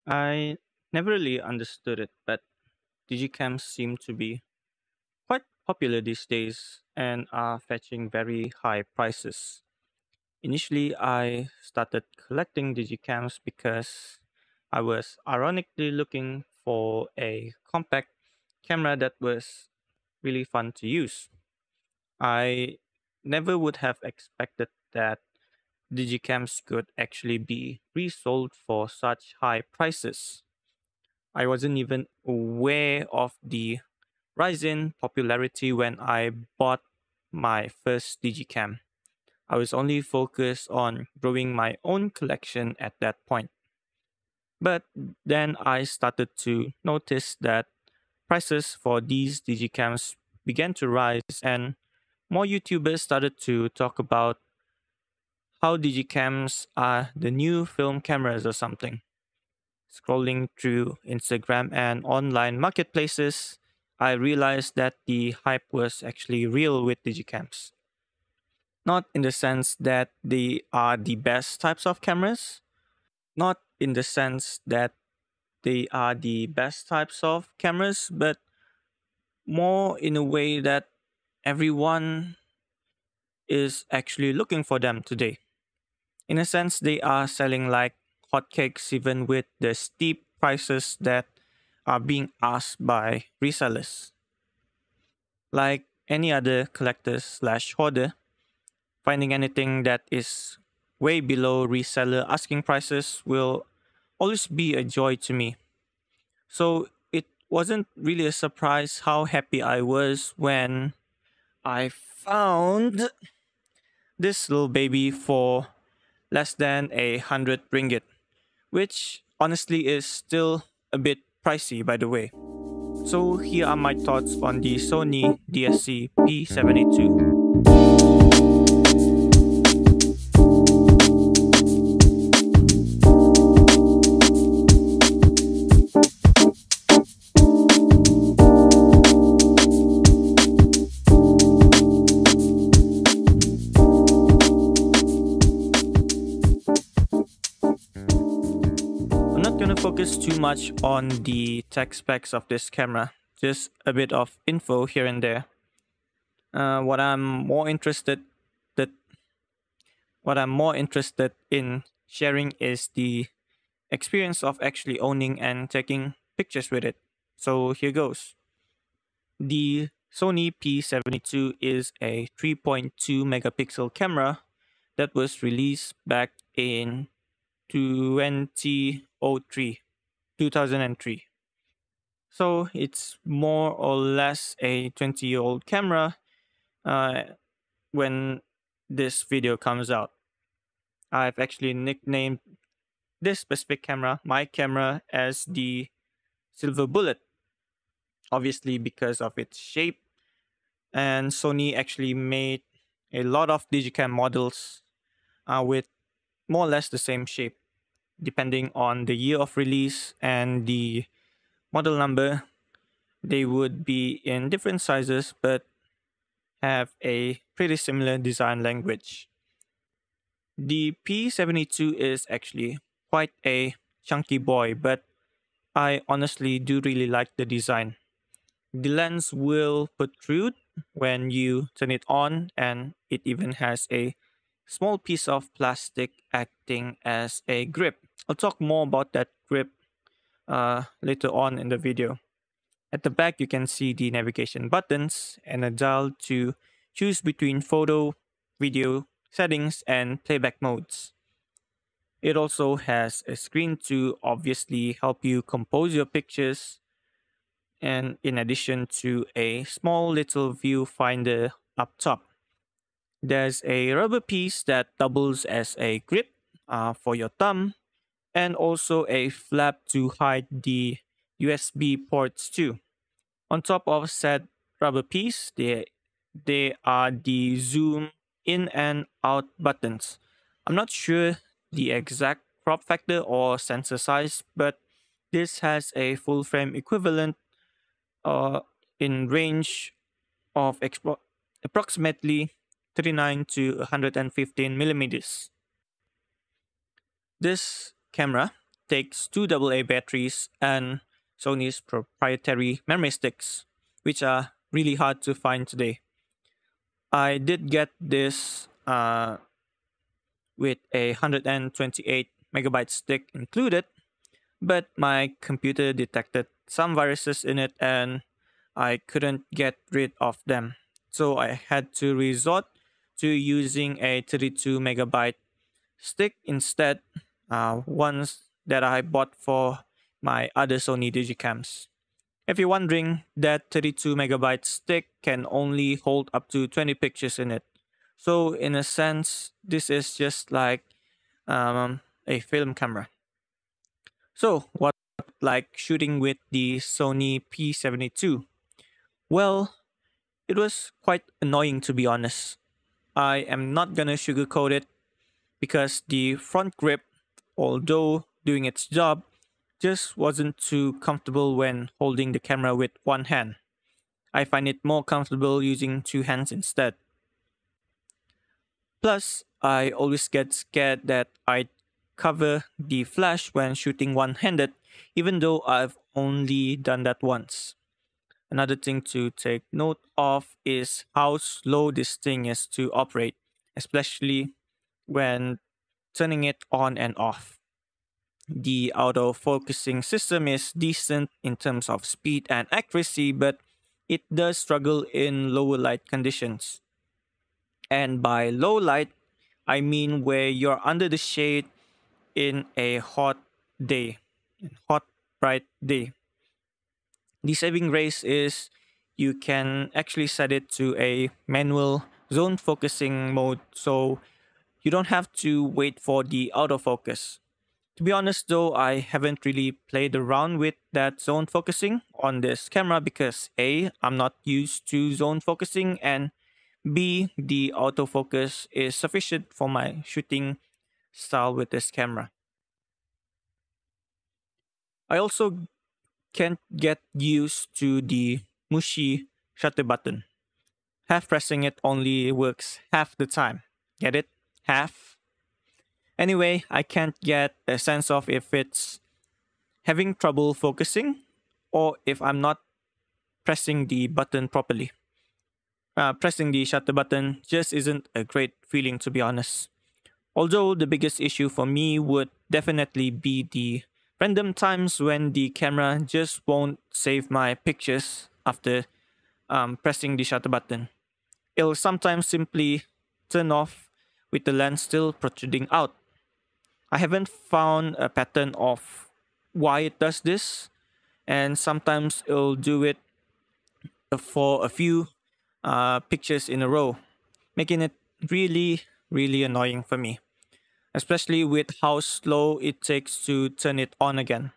I never really understood it, but digicams seem to be quite popular these days and are fetching very high prices. Initially, I started collecting digicams because I was ironically looking for a compact camera that was really fun to use. I never would have expected that digicams could actually be resold for such high prices. I wasn't even aware of the rise in popularity when I bought my first digicam. I was only focused on growing my own collection at that point. But then I started to notice that prices for these digicams began to rise, and more YouTubers started to talk about how digicams are the new film cameras or something. Scrolling through Instagram and online marketplaces, I realized that the hype was actually real with digicams. Not in the sense that they are the best types of cameras, not in the sense that they are the best types of cameras, but more in a way that everyone is actually looking for them today. In a sense, they are selling like hotcakes, even with the steep prices that are being asked by resellers. Like any other collector slash hoarder, finding anything that is way below reseller asking prices will always be a joy to me. So it wasn't really a surprise how happy I was when I found this little baby for less than 100 ringgit, which honestly is still a bit pricey, by the way. So here are my thoughts on the Sony DSC P72. I'm not gonna focus too much on the tech specs of this camera, just a bit of info here and there. What I'm more interested that what I'm more interested in sharing is the experience of actually owning and taking pictures with it. So here goes. The Sony P72 is a 3.2 megapixel camera that was released back in 2003. 2003. So it's more or less a 20-year-old camera uh, when this video comes out. I've actually nicknamed this specific camera, my camera, as the Silver Bullet, obviously because of its shape. And Sony actually made a lot of digicam models with more or less the same shape, depending on the year of release and the model number. They would be in different sizes but have a pretty similar design language. The P72 is actually quite a chunky boy, but I honestly do really like the design. The lens will protrude when you turn it on, and it even has a small piece of plastic acting as a grip. I'll talk more about that grip later on in the video. At the back, you can see the navigation buttons and a dial to choose between photo, video settings, and playback modes. It also has a screen to obviously help you compose your pictures, and in addition to a small little viewfinder up top. There's a rubber piece that doubles as a grip for your thumb, and also a flap to hide the USB ports too. On top of said rubber piece, they are the zoom in and out buttons. I'm not sure the exact crop factor or sensor size, but this has a full frame equivalent uh, in range of approximately 39 to 115 millimeters. This camera takes two AA batteries and Sony's proprietary memory sticks, which are really hard to find today. I did get this with a 128 megabyte stick included, but my computer detected some viruses in it and I couldn't get rid of them. So I had to resort to using a 32 megabyte stick instead, ones that I bought for my other Sony digicams. If you're wondering, that 32 megabyte stick can only hold up to 20 pictures in it. So in a sense, this is just like a film camera. So what like shooting with the Sony P72? Well, it was quite annoying to be honest. I am not gonna sugarcoat it because the front grip, although doing its job, just wasn't too comfortable when holding the camera with one hand. I find it more comfortable using two hands instead. Plus, I always get scared that I'd cover the flash when shooting one handed, even though I've only done that once. Another thing to take note of is how slow this thing is to operate, especially when turning it on and off. The auto focusing system is decent in terms of speed and accuracy, but it does struggle in lower light conditions. And by low light, I mean where you're under the shade in a day, hot, bright day. The saving grace is you can actually set it to a manual zone focusing mode so you don't have to wait for the autofocus. To be honest though, I haven't really played around with that zone focusing on this camera because A, I'm not used to zone focusing, and B, the autofocus is sufficient for my shooting style with this camera. I also can't get used to the mushy shutter button. Half pressing it only works half the time. Get it? Half. Anyway, I can't get a sense of if it's having trouble focusing or if I'm not pressing the button properly. Pressing the shutter button just isn't a great feeling, to be honest. Although the biggest issue for me would definitely be the random times when the camera just won't save my pictures after pressing the shutter button. It'll sometimes simply turn off with the lens still protruding out. I haven't found a pattern of why it does this, and sometimes it'll do it for a few pictures in a row, making it really, really annoying for me, especially with how slow it takes to turn it on again.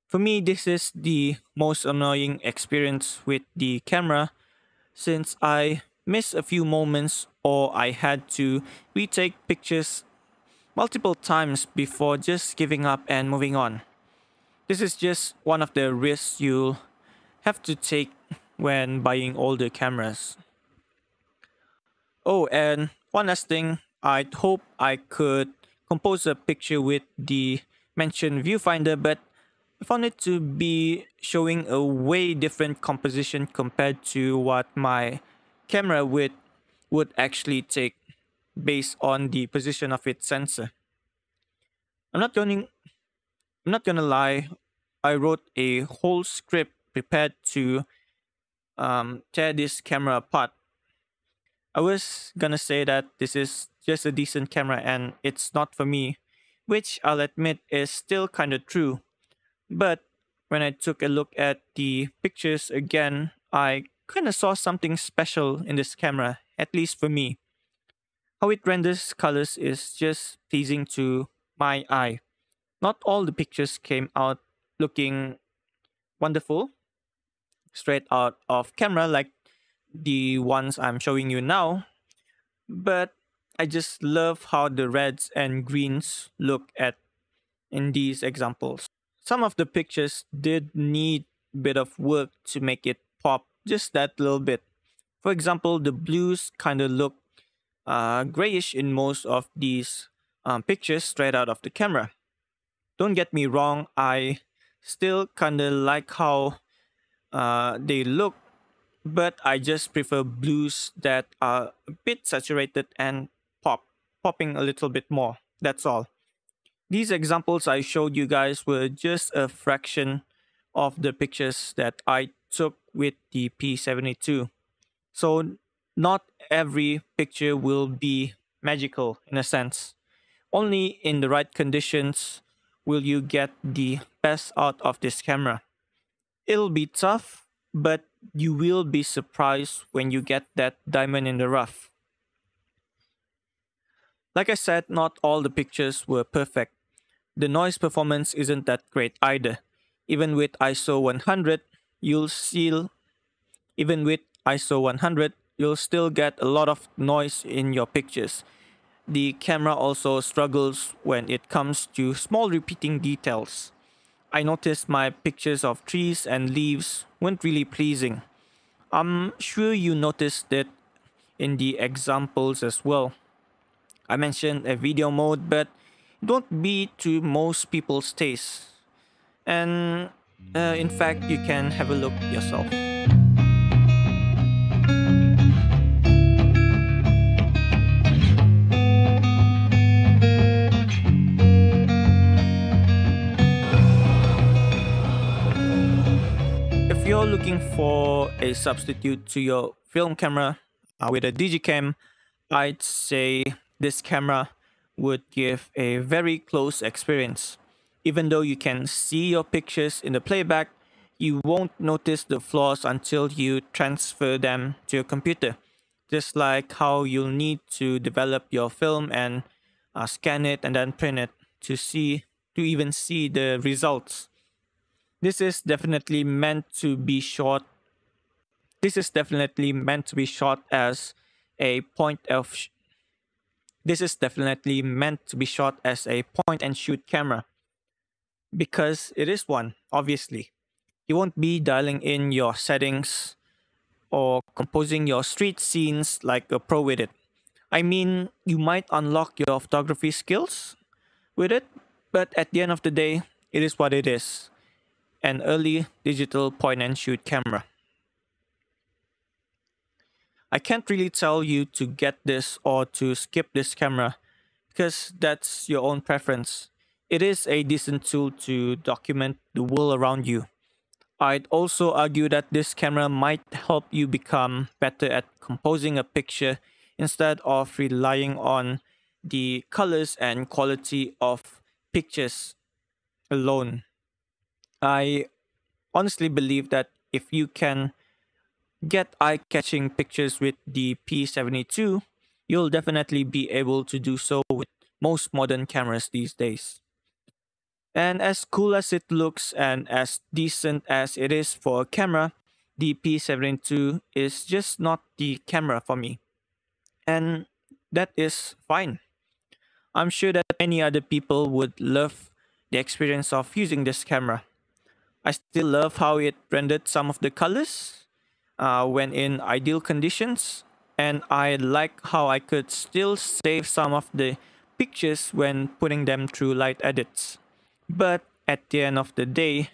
For me, this is the most annoying experience with the camera since I miss a few moments or I had to retake pictures multiple times before just giving up and moving on. This is just one of the risks you'll have to take when buying older cameras. Oh, and one last thing, I'd hope I could compose a picture with the mentioned viewfinder, but I found it to be showing a way different composition compared to what my camera would actually take based on the position of its sensor. I'm not going I'm not gonna lie, I wrote a whole script prepared to tear this camera apart. I was gonna say that this is just a decent camera and it's not for me, which I'll admit is still kinda true. But when I took a look at the pictures again, I kinda saw something special in this camera, at least for me. How it renders colors is just pleasing to my eye. Not all the pictures came out looking wonderful, straight out of camera like the ones I'm showing you now, but I just love how the reds and greens look at in these examples. Some of the pictures did need a bit of work to make it pop just that little bit. For example, the blues kind of look grayish in most of these pictures straight out of the camera. Don't get me wrong, I still kinda like how they look, but I just prefer blues that are a bit saturated and popping a little bit more. That's all. These examples I showed you guys were just a fraction of the pictures that I took with the P72. So not every picture will be magical in a sense. Only in the right conditions will you get the best out of this camera. It'll be tough, but you will be surprised when you get that diamond in the rough. Like I said, not all the pictures were perfect. The noise performance isn't that great either. Even with ISO 100, you'll still even with ISO 100, you'll still get a lot of noise in your pictures. The camera also struggles when it comes to small repeating details. I noticed my pictures of trees and leaves weren't really pleasing. I'm sure you noticed it in the examples as well. I mentioned a video mode, but don't be to most people's taste. And in fact, you can have a look yourself. If you're looking for a substitute to your film camera with a digicam, I'd say this camera would give a very close experience. Even though you can see your pictures in the playback, you won't notice the flaws until you transfer them to your computer. Just like how you'll need to develop your film and scan it and then print it to even see the results. This is definitely meant to be shot. This is definitely meant to be shot as a point of. This is definitely meant to be shot as a point and shoot camera because it is one. Obviously, you won't be dialing in your settings or composing your street scenes like a pro with it. I mean, you might unlock your photography skills with it, but at the end of the day, it is what it is. An early digital point and shoot camera. I can't really tell you to get this or to skip this camera because that's your own preference. It is a decent tool to document the world around you. I'd also argue that this camera might help you become better at composing a picture instead of relying on the colors and quality of pictures alone. I honestly believe that if you can get eye-catching pictures with the P72, you'll definitely be able to do so with most modern cameras these days. And as cool as it looks and as decent as it is for a camera, the P72 is just not the camera for me. And that is fine. I'm sure that many other people would love the experience of using this camera. I still love how it rendered some of the colors when in ideal conditions, and I like how I could still save some of the pictures when putting them through light edits. But at the end of the day,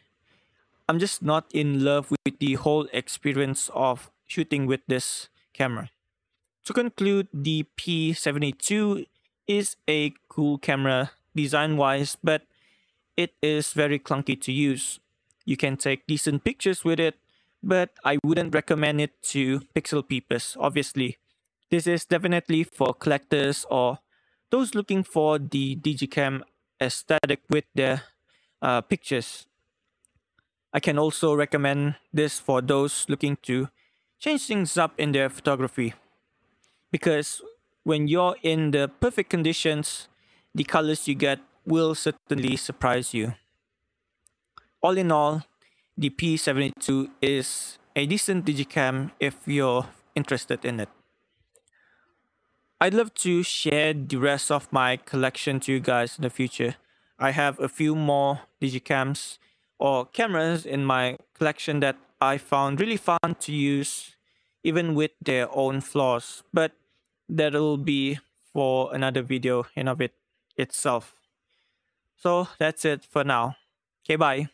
I'm just not in love with the whole experience of shooting with this camera. To conclude, the P72 is a cool camera design wise, but it is very clunky to use. You can take decent pictures with it, but I wouldn't recommend it to pixel peepers, obviously. This is definitely for collectors or those looking for the digicam aesthetic with their pictures. I can also recommend this for those looking to change things up in their photography because when you're in the perfect conditions, the colors you get will certainly surprise you. All in all, the P72 is a decent digicam if you're interested in it. I'd love to share the rest of my collection to you guys in the future. I have a few more digicams or cameras in my collection that I found really fun to use, even with their own flaws. But that'll be for another video in of it itself. So that's it for now. Okay, bye.